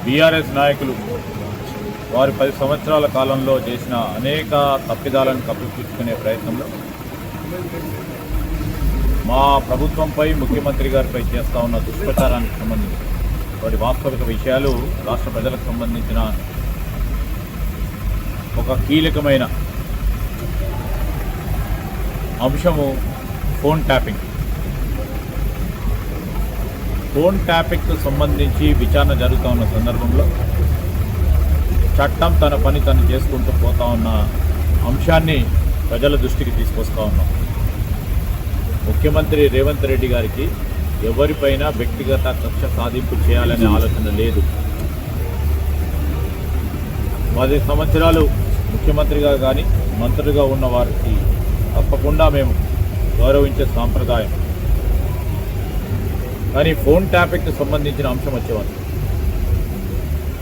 BRS నాయకులు వారి 10 సంవత్సరాల కాలంలో చేసిన అనేక తప్పిదాలను కప్పిపుచ్చుకునే ప్రయత్నంలో మా ప్రభుత్వంపై ముఖ్యమంత్రి గారిపై చేస్తూ ఉన్న దుష్ప్రచారానికి సంబంధించి వాటి వాస్తవిక విషయాలు రాష్ట్ర ప్రజలకు సంబంధించిన ఒక కీలకమైన అంశము ఫోన్ ట్యాపింగ్. ఫోన్ ట్యాపింగ్కు సంబంధించి విచారణ జరుగుతూ ఉన్న సందర్భంలో చట్టం తన పని తను చేసుకుంటూ పోతా ఉన్న అంశాన్ని ప్రజల దృష్టికి తీసుకొస్తా ఉన్నాం. ముఖ్యమంత్రి రేవంత్ రెడ్డి గారికి ఎవరిపైన వ్యక్తిగత కక్ష సాధింపు చేయాలనే ఆలోచన లేదు. 10 సంవత్సరాలు ముఖ్యమంత్రిగా కానీ మంత్రిగా ఉన్న వారికి తప్పకుండా మేము గౌరవించే సాంప్రదాయం. కానీ ఫోన్ ట్యాపింగ్కి సంబంధించిన అంశం వచ్చేవారు